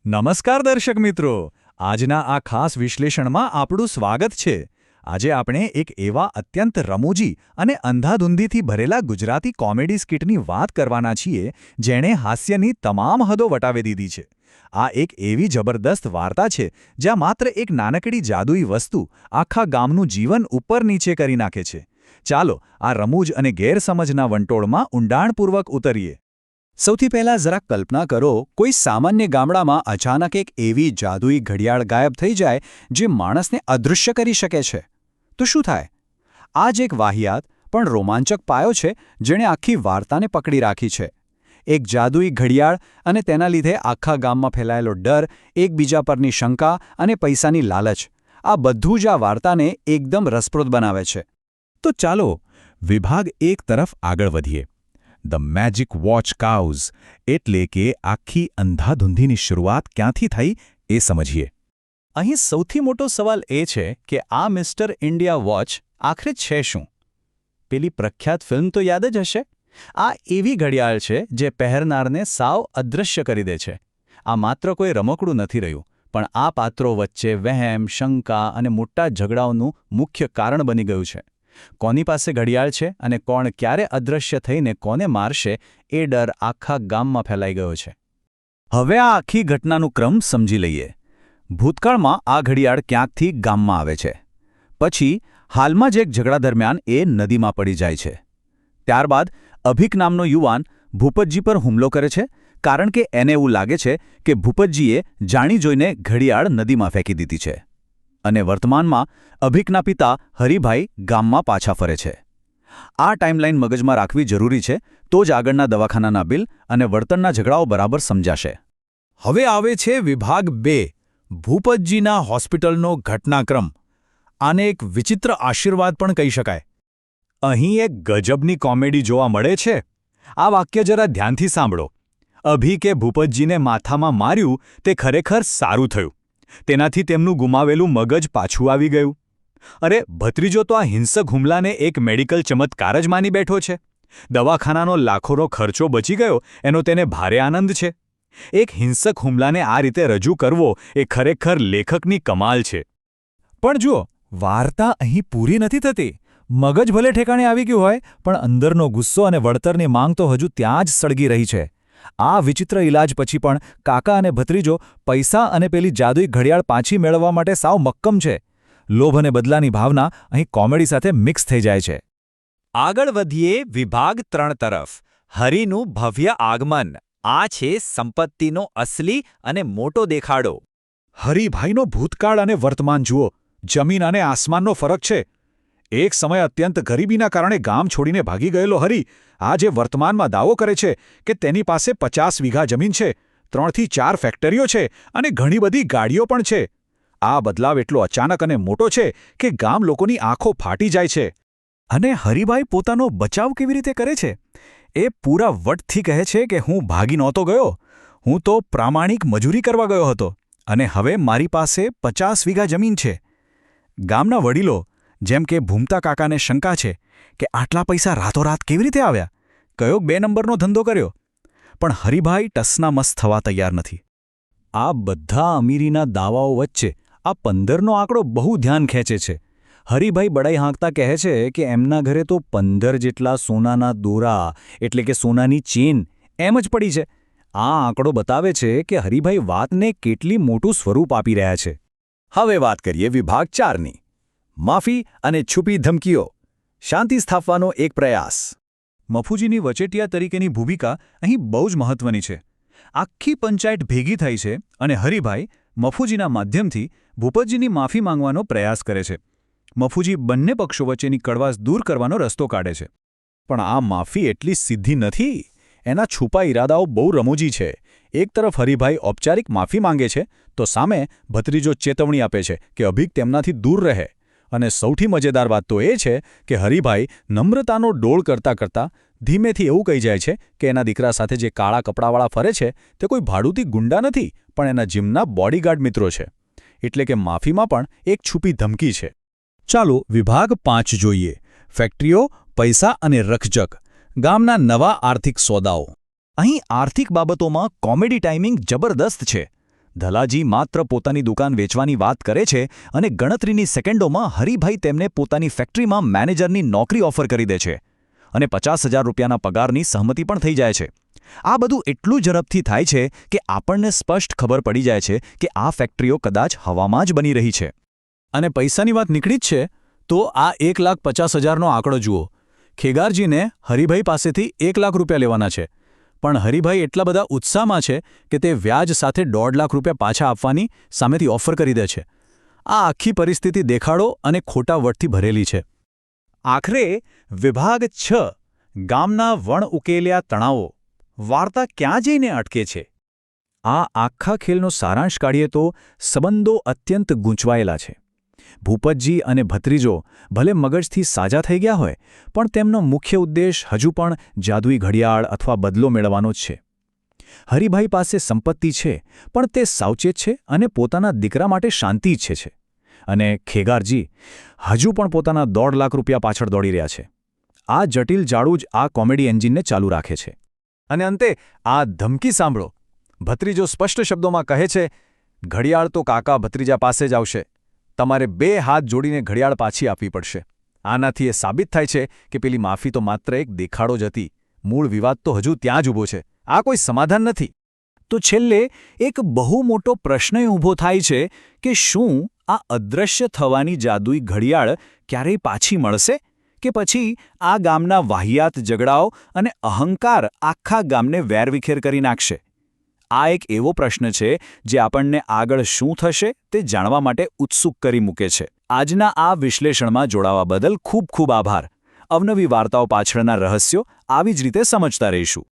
નમસ્કાર દર્શક મિત્રો, આજના આ ખાસ વિશ્લેષણમાં આપણું સ્વાગત છે. આજે આપણે એક એવા અત્યંત રમૂજી અને અંધાધૂંધીથી ભરેલા ગુજરાતી કોમેડી સ્કિટની વાત કરવાના છીએ જેણે હાસ્યની તમામ હદો વટાવી દીધી છે. આ એક એવી જબરદસ્ત વાર્તા છે જ્યાં માત્ર એક નાનકડી જાદુઈ વસ્તુ આખા ગામનું જીવન ઉપર નીચે કરી નાખે છે. ચાલો આ રમૂજ અને ગેરસમજના વંટોળમાં ઊંડાણપૂર્વક ઉતરીએ. સૌથી પહેલાં જરા કલ્પના કરો, કોઈ સામાન્ય ગામડામાં અચાનક એક એવી જાદુઈ ઘડિયાળ ગાયબ થઈ જાય જે માણસને અદૃશ્ય કરી શકે છે. તો શું થાય? આ જ એક વાહિયાત પણ રોમાંચક પાયો છે જેણે આખી વાર્તાને પકડી રાખી છે. એક જાદુઈ ઘડિયાળ અને તેના લીધે આખા ગામમાં ફેલાયેલો ડર, એકબીજા પરની શંકા અને પૈસાની લાલચ, આ બધું જ આ વાર્તાને એકદમ રસપ્રદ બનાવે છે. તો ચાલો વિભાગ 1 તરફ આગળ વધીએ. ધ મેજિક વોચ કાઉઝ એટલે કે આખી અંધાધૂંધીની શરૂઆત ક્યાંથી થઈ એ સમજીએ. અહીં સૌથી મોટો સવાલ એ છે કે આ મિસ્ટર ઇન્ડિયા વોચ આખરે છે શું? પેલી પ્રખ્યાત ફિલ્મ તો યાદ જ હશે. આ એવી ઘડિયાળ છે જે પહેરનારને સાવ અદૃશ્ય કરી દે છે. આ માત્ર કોઈ રમકડું નથી રહ્યું, પણ આ પાત્રો વચ્ચે વહેમ, શંકા અને મોટા ઝઘડાઓનું મુખ્ય કારણ બની ગયું છે. કોની પાસે ઘડિયાળ છે અને કોણ ક્યારે અદૃશ્ય થઈને કોને મારશે એ ડર આખા ગામમાં ફેલાઈ ગયો છે. હવે આ આખી ઘટનાનું ક્રમ સમજી લઈએ. ભૂતકાળમાં આ ઘડિયાળ ક્યાંકથી ગામમાં આવે છે. પછી હાલમાં જ એક ઝઘડા દરમિયાન એ નદીમાં પડી જાય છે. ત્યારબાદ અભિક નામનો યુવાન ભૂપતજી પર હુમલો કરે છે, કારણ કે એને એવું લાગે છે કે ભૂપતજીએ જાણી જોઈને ઘડિયાળ નદીમાં ફેંકી દીધી છે. અને વર્તમાનમાં અભિકના પિતા હરિભાઈ ગામમાં પાછા ફરે છે. આ ટાઈમલાઈન મગજમાં રાખવી જરૂરી છે, તો જ આગળના દવાખાનાના બિલ અને વળતરના ઝઘડાઓ બરાબર સમજાશે. હવે આવે છે વિભાગ 2, ભૂપતજીના હોસ્પિટલનો ઘટનાક્રમ. આને એક વિચિત્ર આશીર્વાદ પણ કહી શકાય. અહીં એક ગજબની કોમેડી જોવા મળે છે. આ વાક્ય જરા ધ્યાનથી સાંભળો. અભિકે ભૂપતજીને માથામાં માર્યું તે ખરેખર સારું થયું. તેનાથી તેમનું ગુમાવેલું મગજ પાછું આવી ગયું. અરે, ભત્રીજો તો આ હિંસક હુમલાને એક મેડિકલ ચમત્કાર જ માની બેઠો છે. દવાખાનાનો લાખોનો ખર્ચો બચી ગયો એનો તેને ભારે આનંદ છે. એક હિંસક હુમલાને આ રીતે રજૂ કરવો એ ખરેખર લેખકની કમાલ છે. પણ જુઓ, વાર્તા અહીં પૂરી નથી થતી. મગજ ભલે ઠેકાણે આવી ગયું હોય, પણ અંદરનો ગુસ્સો અને વળતરની માંગ તો હજુ ત્યાં જ સળગી રહી છે. આ વિચિત્ર ઇલાજ પછી પણ કાકા અને ભત્રીજો પૈસા અને પેલી જાદુઈ ઘડિયાળ પાછી મેળવવા માટે સાવ મક્કમ છે. લોભ અને બદલાની ભાવના અહીં કોમેડી સાથે મિક્સ થઈ જાય છે. આગળ વધીએ વિભાગ 3 તરફ. હરિનું ભવ્ય આગમન. આ છે સંપત્તિનો અસલી અને મોટો દેખાડો. હરિભાઈનો ભૂતકાળ અને વર્તમાન જુઓ. જમીન અને આસમાનનો ફરક છે. એક સમય અત્યંત ગરીબીના કારણે ગામ છોડીને ભાગી ગયેલો હરિ આજે વર્તમાનમાં દાવો કરે છે કે તેની પાસે 50 વીઘા જમીન છે, 3 થી 4 ફેક્ટરીઓ છે અને ઘણી બધી ગાડીઓ પણ છે. આ બદલાવ એટલો અચાનક અને મોટો છે કે ગામ લોકોની આંખો ફાટી જાય છે. અને હરિભાઈ પોતાનો બચાવ કેવી રીતે કરે છે? એ પૂરા વટથી કહે છે કે હું ભાગી નહોતો ગયો, હું તો પ્રામાણિક મજૂરી કરવા ગયો હતો અને હવે મારી પાસે 50 વીઘા જમીન છે. ગામના વડીલો જેમ કે ભૂમતા કાકાને શંકા છે કે આટલા પૈસા રાતોરાત કેવી રીતે આવ્યા? કયો 2 નંબરનો ધંધો કર્યો? પણ હરિભાઈ ટસના મસ થવા તૈયાર નથી. આ બધા અમીરીના દાવાઓ વચ્ચે આ 15નો આંકડો બહુ ધ્યાન ખેંચે છે. હરિભાઈ બડાઈ હાંકતા કહે છે કે એમના ઘરે તો 15 જેટલા સોનાના દોરા એટલે કે સોનાની ચેન એમ જ પડી છે. આ આંકડો બતાવે છે કે હરિભાઈ વાતને કેટલી મોટું સ્વરૂપ આપી રહ્યા છે. હવે વાત કરીએ વિભાગ 4ની. માફી અને છુપી ધમકીઓ. શાંતિ સ્થાપવાનો એક પ્રયાસ. મફુજીની વચેટિયા તરીકેની ભૂમિકા અહીં બહુ જ મહત્વની છે. આખી પંચાયત ભેગી થઈ છે અને હરિભાઈ મફુજીના માધ્યમથી ભૂપતજીની માફી માંગવાનો પ્રયાસ કરે છે. મફુજી બંને પક્ષો વચ્ચેની કડવાશ દૂર કરવાનો રસ્તો કાઢે છે. પણ આ માફી એટલી સીધી નથી. એના છુપા ઈરાદાઓ બહુ રમૂજી છે. એક તરફ હરિભાઈ ઔપચારિક માફી માંગે છે તો સામે ભત્રીજો ચેતવણી આપે છે કે અભિક તેમનાથી દૂર રહે. અને સૌથી મજેદાર વાત તો એ છે કે હરિભાઈ નમ્રતાનો ડોળ કરતાં કરતાં ધીમેથી એવું કહી જાય છે કે એના દીકરા સાથે જે કાળા કપડાવાળા ફરે છે તે કોઈ ભાડુતી ગુંડા નથી, પણ એના જીમના બોડીગાર્ડ મિત્રો છે. એટલે કે માફીમાં પણ એક છુપી ધમકી છે. ચાલો વિભાગ 5 જોઈએ. ફેક્ટરીઓ, પૈસા અને રકઝક. ગામના નવા આર્થિક સોદાઓ. અહીં આર્થિક બાબતોમાં કોમેડી ટાઈમિંગ જબરદસ્ત છે. ધલાજી માત્ર પોતાની દુકાન વેચવાની વાત કરે છે અને ગણતરીની સેકન્ડોમાં હરિભાઈ તેમને પોતાની ફેક્ટરીમાં મેનેજરની નોકરી ઓફર કરી દે છે અને 50,000 રૂપિયાના પગારની સહમતિ પણ થઈ જાય છે. આ બધું એટલું ઝડપથી થાય છે કે આપણને સ્પષ્ટ ખબર પડી જાય છે કે આ ફેક્ટરીઓ કદાચ હવામાં જ બની રહી છે. અને પૈસાની વાત નીકળી જ છે તો આ 1,50,000નો આંકડો જુઓ. ખેગારજીને હરિભાઈ પાસેથી 1 લાખ રૂપિયા લેવાના છે, પણ હરિભાઈ એટલા બધા ઉત્સાહમાં છે કે તે વ્યાજ સાથે 1.5 લાખ રૂપિયા પાછા આપવાની સામેથી ઓફર કરી દે છે. આ આખી પરિસ્થિતિ દેખાડો અને ખોટા વટથી ભરેલી છે. આખરે વિભાગ 6 ગામના વણ ઉકેલ્યા તણાવો વાર્તા ક્યાં જઈને અટકે છે? આ આખા ખેલનો સારાંશ કાઢીએ તો સંબંધો અત્યંત ગૂંચવાયેલા છે. ભૂપતજી અને ભત્રીજો ભલે મગજથી સાજા થઈ ગયા હોય, પણ તેમનો મુખ્ય ઉદ્દેશ હજુ પણ જાદુઈ ઘડિયાળ અથવા બદલો મેળવવાનો જ છે. હરિભાઈ પાસે સંપત્તિ છે, પણ તે સાવચેત છે અને પોતાના દીકરા માટે શાંતિ ઈચ્છે છે. અને ખેગારજી હજુ પણ પોતાના 1.5 લાખ રૂપિયા પાછળ દોડી રહ્યા છે. આ જટિલ જાળું જ આ કોમેડી એન્જિનને ચાલુ રાખે છે. અને અંતે આ ધમકી સાંભળો. ભત્રીજો સ્પષ્ટ શબ્દોમાં કહે છે, ઘડિયાળ તો કાકા ભત્રીજા પાસે જ આવશે. તમારે 2 હાથ જોડીને ઘડિયાળ પાછી આપવી પડશે. આનાથી એ સાબિત થાય છે કે પેલી માફી તો માત્ર એક દેખાડો જ હતી. મૂળ વિવાદ તો હજુ ત્યાં જ ઊભો છે. આ કોઈ સમાધાન નથી. તો છેલ્લે એક બહુ મોટો પ્રશ્ન ઊભો થાય છે કે શું આ અદૃશ્ય થવાની જાદુઈ ઘડિયાળ ક્યારેય પાછી મળશે? કે પછી આ ગામના વાહિયાત ઝઘડાઓ અને અહંકાર આખા ગામને વેરવિખેર કરી નાખશે? આ એક એવો પ્રશ્ન છે જે આપણને આગળ શું થશે તે જાણવા માટે ઉત્સુક કરી મૂકે છે. આજના આ વિશ્લેષણમાં જોડાવા બદલ ખૂબ ખૂબ આભાર. અવનવી વાર્તાઓ પાછળના રહસ્યો આવી જ રીતે સમજતા રહીશું.